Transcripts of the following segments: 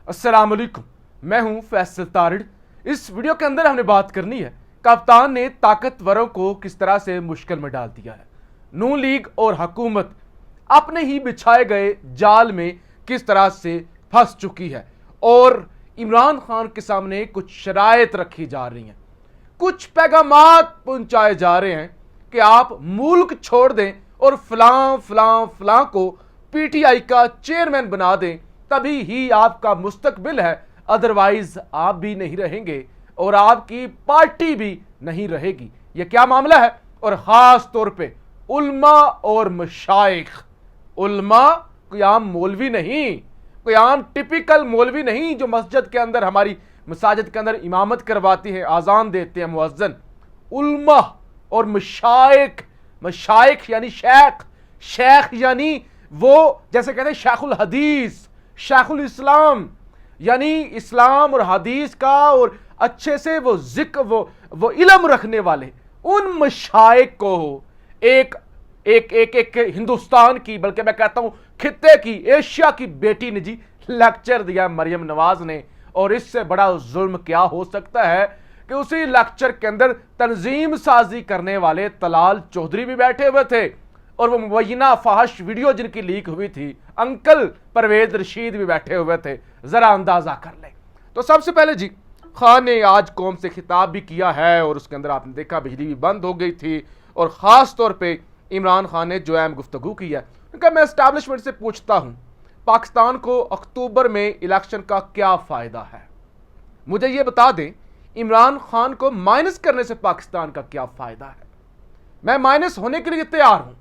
अस्सलाम वालेकुम, मैं हूं फैसल तारिड़। इस वीडियो के अंदर हमने बात करनी है कप्तान ने ताकतवरों को किस तरह से मुश्किल में डाल दिया है। नून लीग और हुकूमत अपने ही बिछाए गए जाल में किस तरह से फंस चुकी है और इमरान खान के सामने कुछ शराइत रखी जा रही हैं, कुछ पैगामात पहुंचाए जा रहे हैं कि आप मुल्क छोड़ दें और फलां फलां फलां को पीटीआई का चेयरमैन बना दें, तभी ही आपका मुस्तकबिल है, अदरवाइज आप भी नहीं रहेंगे और आपकी पार्टी भी नहीं रहेगी। यह क्या मामला है? और खास तौर पे उल्मा और मशाइख। उल्मा कोई आम मौलवी नहीं, कोई आम टिपिकल मौलवी नहीं जो मस्जिद के अंदर, हमारी मसाजिद के अंदर इमामत करवाती है, आजान देते हैं मुअज्जिन। उल्मा और मशाइख, मशाइख यानी शेख, शेख यानी वो जैसे कहते हैं शेखुल हदीस, शेखुल इस्लाम, यानी इस्लाम और हदीस का और अच्छे से वो जिक्र वो इल्म रखने वाले, उन मशाइख को एक एक एक एक हिंदुस्तान की, बल्कि मैं कहता हूं खित्ते की, एशिया की बेटी ने जी लेक्चर दिया मरियम नवाज ने। और इससे बड़ा जुल्म क्या हो सकता है कि उसी लेक्चर के अंदर तंजीम साजी करने वाले तलाल चौधरी भी बैठे हुए थे और वो मुबैना फाहश वीडियो जिनकी लीक हुई थी, अंकल परवेज रशीद भी बैठे हुए थे। जरा अंदाजा कर ले। तो सबसे पहले जी खान ने आज कौम से खिताब भी किया है और उसके अंदर आपने देखा बिजली भी बंद हो गई थी और खास तौर पे इमरान खान ने जो अहम गुफ्तगू की है, क्योंकि मैं एस्टैब्लिशमेंट से पूछता हूं पाकिस्तान को अक्टूबर में इलेक्शन का क्या फायदा है? मुझे यह बता दें, इमरान खान को माइनस करने से पाकिस्तान का क्या फायदा है? मैं माइनस होने के लिए तैयार हूं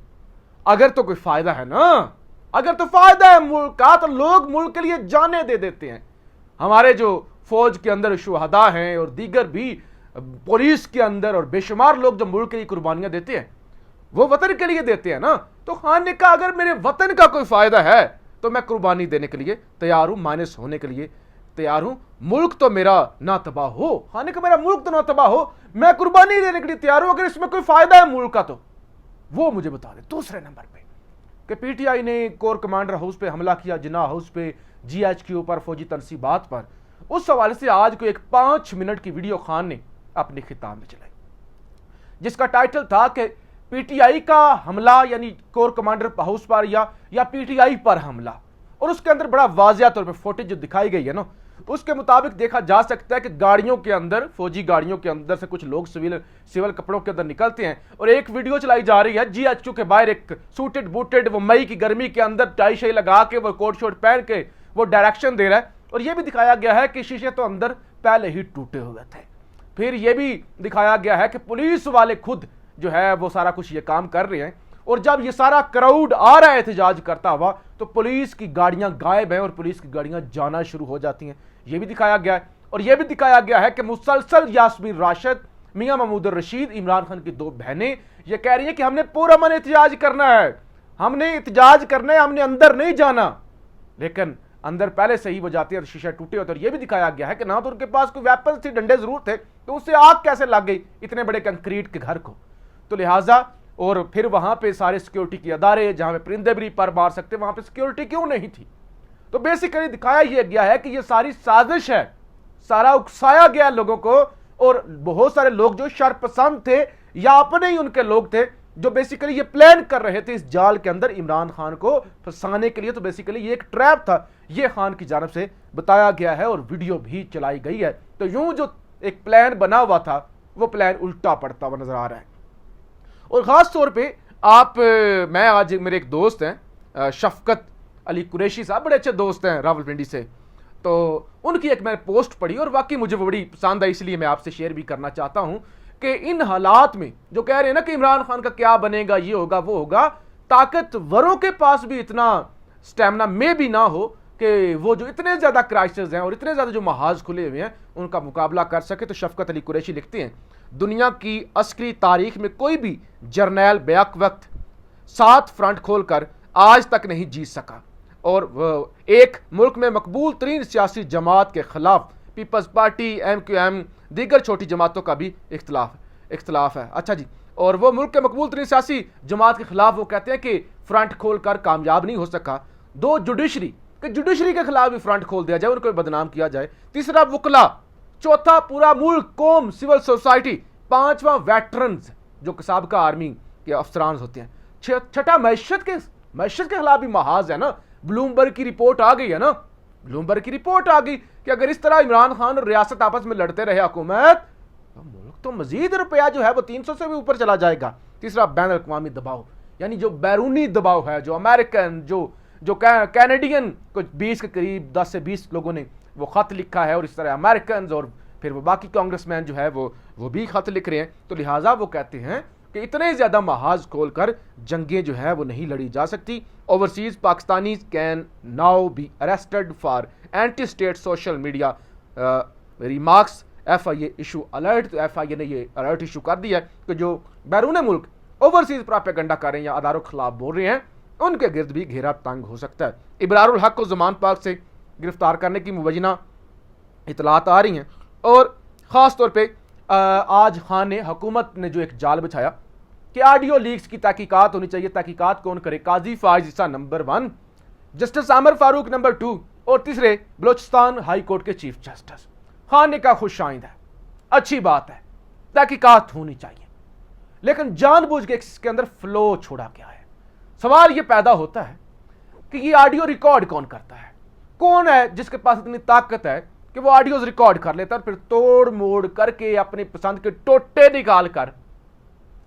अगर तो कोई फायदा है ना। अगर तो फायदा है मुल्क का तो लोग मुल्क के लिए जाने दे देते हैं। हमारे जो फौज के अंदर शुहदा हैं और दीगर भी पुलिस के अंदर और बेशुमार लोग जो मुल्क के लिए कुर्बानियां देते हैं, वो वतन के लिए देते हैं ना। तो खान ने कहा अगर मेरे वतन का कोई फायदा है तो मैं कुर्बानी देने के लिए तैयार हूं, माइनस होने के लिए तैयार हूं। मुल्क तो मेरा ना तबाह हो, खान ने कहा मेरा मुल्क तो ना तबाह हो, मैं कुर्बानी देने के लिए तैयार हूं, अगर इसमें कोई फायदा है मुल्क का तो वो मुझे बता दे। दूसरे नंबर पे कि पीटीआई ने कोर कमांडर हाउस पे हमला किया, जिन्ना हाउस पे, जीएच के ऊपर, फौजी तनसीबात पर, उस हवाले से आज को एक 5 मिनट की वीडियो खान ने अपने खिताब में चलाई जिसका टाइटल था कि पीटीआई का हमला यानी कोर कमांडर हाउस पर या पीटीआई पर हमला। और उसके अंदर बड़ा वाजिया तौर पे फुटेज जो दिखाई गई है ना, उसके मुताबिक देखा जा सकता है कि गाड़ियों के अंदर, फौजी गाड़ियों के अंदर से कुछ लोग सिविल कपड़ों के अंदर निकलते हैं और एक वीडियो चलाई जा रही है जीएचक्यू के बाहर, एक सूटेड बूटेड, वो मई की गर्मी के अंदर टाई शाई लगा के, वो कोट शोट पहन के वो डायरेक्शन दे रहा है। और यह भी दिखाया गया है कि शीशे तो अंदर पहले ही टूटे हुए थे। फिर यह भी दिखाया गया है कि पुलिस वाले खुद जो है वो सारा कुछ ये काम कर रहे हैं और जब ये सारा क्राउड आ रहा है एहतजाज करता हुआ तो पुलिस की गाड़ियां गायब हैं और पुलिस की गाड़ियां जाना शुरू हो जाती हैं। ये भी दिखाया गया है। और यह भी दिखाया गया है कि मुसलसल यास्मीन राशिद, मियां महमूद रशीद, इमरान खान की 2 बहनें ये कह रही हैं कि हमने पूरा मन एहतजाज करना है, हमने एहतजाज करना है, हमने अंदर नहीं जाना। लेकिन अंदर पहले से ही वो जाती है, शीशा टूटे होते। और यह भी दिखाया गया है कि ना तो उनके पास कोई वेपन थी, डंडे जरूर थे, तो उससे आग कैसे लग गई इतने बड़े कंक्रीट के घर को? तो लिहाजा और फिर वहां पे सारे सिक्योरिटी के अदारे जहां पे परिंदे भी पर मार सकते, वहां पे सिक्योरिटी क्यों नहीं थी? तो बेसिकली दिखाया यह गया है कि यह सारी साजिश है, सारा उकसाया गया लोगों को। और बहुत सारे लोग जो शरपसंद थे या अपने ही उनके लोग थे जो बेसिकली ये प्लान कर रहे थे इस जाल के अंदर इमरान खान को फंसाने के लिए। तो बेसिकली ये एक ट्रैप था, ये खान की जानब से बताया गया है और वीडियो भी चलाई गई है। तो यूं जो एक प्लान बना हुआ था वो प्लान उल्टा पड़ता हुआ नजर आ रहा है। और ख़ास तौर पे मैं आज, मेरे एक दोस्त हैं शफकत अली कुरैशी साहब, बड़े अच्छे दोस्त हैं रावलपिंडी से, तो उनकी एक मैंने पोस्ट पढ़ी और वाकई मुझे वो बड़ी पसंद आई, इसलिए मैं आपसे शेयर भी करना चाहता हूं कि इन हालात में जो कह रहे हैं ना कि इमरान खान का क्या बनेगा, ये होगा वो होगा, ताकतवरों के पास भी इतना स्टेमिना में भी ना हो कि वो जो इतने ज़्यादा क्राइसिस हैं और इतने ज़्यादा जो महाज खुले हुए हैं उनका मुकाबला कर सके। तो शफकत अली कुरैशी लिखते हैं, दुनिया की अस्करी तारीख में कोई भी जर्नैल बैक वक्त 7 फ्रंट खोलकर आज तक नहीं जीत सका और एक मुल्क में मकबूल तरीन सियासी जमात के खिलाफ पीपल्स पार्टी, MQM, दीगर छोटी जमातों का भी इख्तलाफ है। अच्छा जी, और वो मुल्क के मकबूल तरीन सियासी जमात के खिलाफ वो कहते हैं कि फ्रंट खोलकर कामयाब नहीं हो सका। 2 जुडिशरी कि जुडिशरी के खिलाफ भी फ्रंट खोल दिया जाए, उनको बदनाम किया जाए। तीसरा वकला, चौथा पूरा मुल्क, कौम, सिविल सोसाइटी, पांचवा वेटरन्स जो साबका आर्मी के अफसरान होते हैं, छठा मैशत के खिलाफ भी महाज है ना। ब्लूमबर्ग की रिपोर्ट आ गई है ना, ब्लूमबर्ग की रिपोर्ट आ गई कि अगर इस तरह इमरान खान और रियासत आपस में लड़ते रहे हुकूमत, तो मुल्क तो मजीद रुपया जो है वो 300 से भी ऊपर चला जाएगा। तीसरा बैन अवी दबाव, यानी जो बैरूनी दबाव है, जो अमेरिकन, जो कैनेडियन, कुछ 20 के करीब 10 से 20 लोगों ने वो खत लिखा है, और इस तरह अमेरिकन और फिर वो बाकी कांग्रेसमैन जो है वो भी खत लिख रहे हैं। तो लिहाजा वो कहते हैं कि इतने ज़्यादा महाज खोलकर जंगें जो है वो नहीं लड़ी जा सकती। Overseas Pakistani can now be arrested for anti state social media remarks FIA issue alert. तो FIA ने ये अलर्ट इशू कर दिया है कि जो बैरून मुल्क ओवरसीज प्रोपेगेंडा कर रहे हैं या अदारों के खिलाफ बोल रहे हैं, उनके गिर्द भी घेरा तंग हो सकता है। इबरारुल हक को ज़मान पार्क से गिरफ्तार करने की मुबैना इतलात आ रही हैं, और ख़ास तौर पे आज खान ने, हुकूमत ने जो एक जाल बिछाया कि ऑडियो लीक्स की तहकीकात होनी चाहिए। तहकीकात कौन करे? Qazi Faez Isa number 1, justice Aamir Farooq number 2, और तीसरे बलोचिस्तान हाई कोर्ट के चीफ जस्टिस। खान ने कहा खुश आइंद है, अच्छी बात है, तहकीकात होनी चाहिए, लेकिन जानबूझ के इसके अंदर फ्लो छोड़ा गया है। सवाल यह पैदा होता है कि ये ऑडियो रिकॉर्ड कौन करता है? कौन है जिसके पास इतनी ताकत है कि वो ऑडियोज रिकॉर्ड कर लेता है, फिर तोड़ मोड़ करके अपनी पसंद के टोटे निकाल कर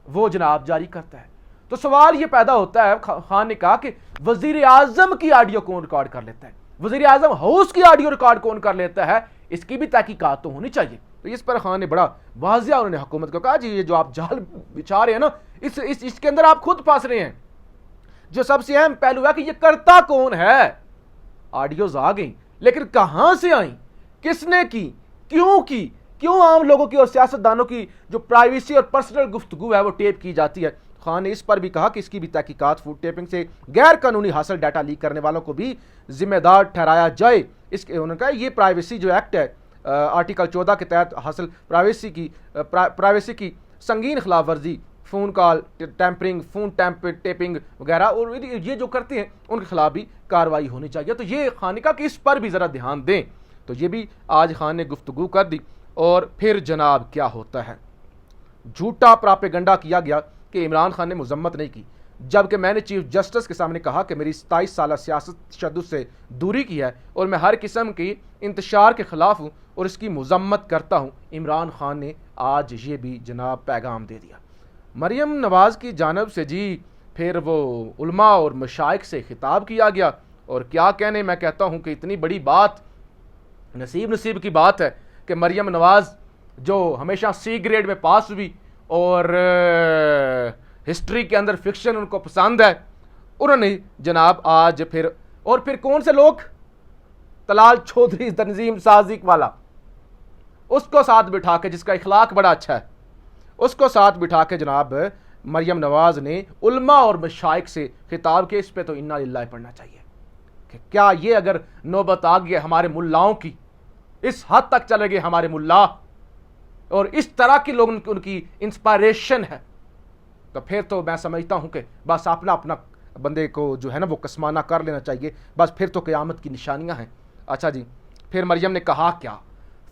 वो जनाब जारी करता है। तो सवाल ये पैदा होता है, खान ने कहा कि वजीर आजम की ऑडियो कौन रिकॉर्ड कर लेता है, वजीर आजम हाउस की ऑडियो रिकॉर्ड कौन कर लेता है, इसकी भी तहकीकात तो होनी चाहिए। तो इस पर खान ने बड़ा वाजिया उन्होंने हुकूमत को कहा, जी ये जो आप जाल बिछा रहे हैं ना, इसके अंदर आप खुद फंस रहे हैं। जो सबसे अहम पहलू है कि ये करता कौन है। ऑडियोज आ गई, लेकिन कहां से आई, किसने की, क्यों आम लोगों की और सियासतदानों की जो प्राइवेसी और पर्सनल गुफ्तगू है वो टेप की जाती है। खान ने इस पर भी कहा कि इसकी भी तहकीकात, फूड टेपिंग से गैर कानूनी हासिल डाटा लीक करने वालों को भी जिम्मेदार ठहराया जाए। इसके उन्होंने कहा ये प्राइवेसी जो एक्ट है आर्टिकल 14 के तहत हासिल प्राइवेसी की संगीन खिलाफ वर्जी, phone call tampering, phone tapping वगैरह, और ये जो करते हैं उनके खिलाफ भी कार्रवाई होनी चाहिए। तो ये खान ने कहा कि इस पर भी ज़रा ध्यान दें। तो ये भी आज खान ने गुफ्तगू कर दी। और फिर जनाब क्या होता है, झूठा प्रोपेगेंडा किया गया कि इमरान खान ने मजम्मत नहीं की, जबकि मैंने चीफ जस्टिस के सामने कहा कि मेरी 27 साल सियासत तशद्दुद से दूरी की है और मैं हर किस्म की इंतशार के खिलाफ हूँ और इसकी मजम्मत करता हूँ। इमरान खान ने आज ये भी जनाब पैगाम दे दिया। मरियम नवाज़ की जानब से जी फिर वो उलमा और मशाइख से खिताब किया गया, और क्या कहने, मैं कहता हूँ कि इतनी बड़ी बात, नसीब की बात है कि मरियम नवाज़ जो हमेशा C ग्रेड में पास हुई और हिस्ट्री के अंदर फिक्शन उनको पसंद है, उन्होंने जनाब आज फिर कौन से लोग, तलाल चौधरी तंजीम साजिक वाला, उसको साथ बिठा के, जिसका इखलाक बड़ा अच्छा है, उसको साथ बिठा के जनाब मरियम नवाज़ ने उलमा और मशाइख से खिताब के। इस पे तो इन्ना लिल्लाह पढ़ना चाहिए कि क्या ये अगर नौबत आ गई हमारे मुल्लाओं की, इस हद तक चले गए हमारे मुल्ला और इस तरह के लोग उनकी इंस्पायरेशन है, तो फिर तो मैं समझता हूं कि बस अपना बंदे को जो है ना वो कसमाना कर लेना चाहिए, बस फिर तो क़यामत की निशानियां हैं। अच्छा जी, फिर मरियम ने कहा क्या,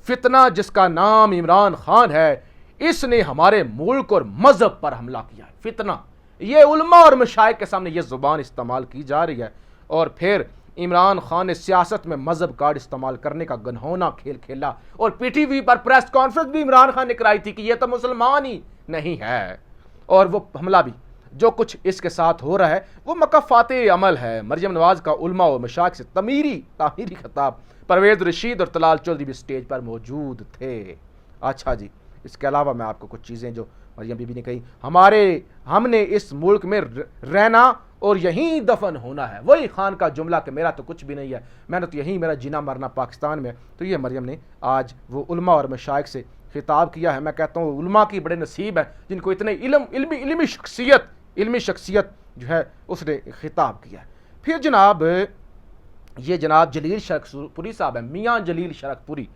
फितना जिसका नाम इमरान खान है, इसने हमारे मुल्क और मजहब पर हमला किया है। फितना, ये उलमा और मशाइख के सामने ये जुबान इस्तेमाल की जा रही है। और फिर इमरान खान ने सियासत में मजहब कार्ड इस्तेमाल करने का गनहौना खेल खेला, और PTV पर प्रेस कॉन्फ्रेंस भी इमरान खान ने कराई थी कि ये तो मुसलमान ही नहीं है, और वो हमला भी जो कुछ इसके साथ हो रहा है वो मकफ़ाते अमल है। मरियम नवाज़ का उलमा और मशाइख से तामीरी खिताब, परवेज़ रशीद और तलाल चौधरी भी स्टेज पर मौजूद थे। अच्छा जी, इसके अलावा मैं आपको कुछ चीज़ें जो मरियम बीबी ने कही, हमने इस मुल्क में रहना और यहीं दफन होना है, वही खान का जुमला कि मेरा तो कुछ भी नहीं है, मैंने तो यहीं मेरा जीना मरना पाकिस्तान में। तो ये मरियम ने आज वो उलमा और मशाइख से खिताब किया है। मैं कहता हूँ उलमा की बड़े नसीब है जिनको इतने इल्मी शख्सियत जो है उसने खिताब किया है। फिर जनाब ये जनाब जलील शरकपुरी साहब है, मियाँ जलील शरकपुरी,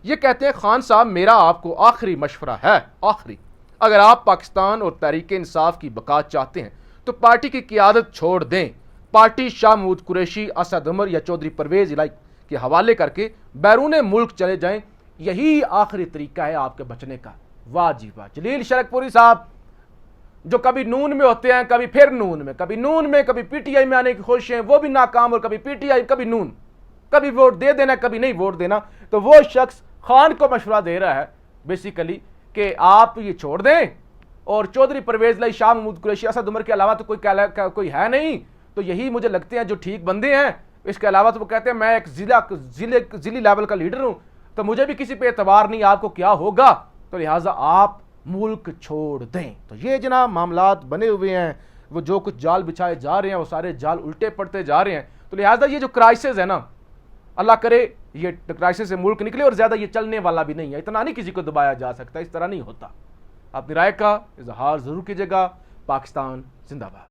ये कहते हैं खान साहब मेरा आपको आखिरी मशवरा है, आखिरी, अगर आप पाकिस्तान और तहरीक इंसाफ की बका चाहते हैं तो पार्टी की क़ियादत छोड़ दें, पार्टी शाह महमूद कुरैशी, असद उमर या चौधरी परवेज इलाई के हवाले करके बैरून मुल्क चले जाएं, यही आखिरी तरीका है आपके बचने का। वाह जी वाह। जलील शरकपुरी साहब जो कभी नून में होते हैं, कभी फिर नून में, कभी नून में, कभी पीटीआई में आने की कोशिश है, वो भी नाकाम, और कभी पीटीआई, कभी नून, कभी वोट दे देना, कभी नहीं वोट देना। तो वो शख्स खान को मशवरा दे रहा है बेसिकली कि आप ये छोड़ दें, और चौधरी परवेज लाई, शाह महमूद कुरैशी, असद उमर के अलावा तो कोई है नहीं, तो यही मुझे लगते हैं जो ठीक बंदे हैं। इसके अलावा तो वो कहते हैं मैं एक जिले लेवल का लीडर हूं, तो मुझे भी किसी पे एतबार नहीं, आपको क्या होगा, तो लिहाजा आप मुल्क छोड़ दें। तो ये जनाब मामलात बने हुए हैं, वो जो कुछ जाल बिछाए जा रहे हैं वो सारे जाल उल्टे पड़ते जा रहे हैं। तो लिहाजा ये जो क्राइसिस है ना, अल्लाह करे ये क्राइसिस से मुल्क निकले, और ज्यादा ये चलने वाला भी नहीं है, इतना नहीं किसी को दबाया जा सकता, इस तरह नहीं होता। अपनी राय का इजहार जरूर कीजिएगा। पाकिस्तान जिंदाबाद।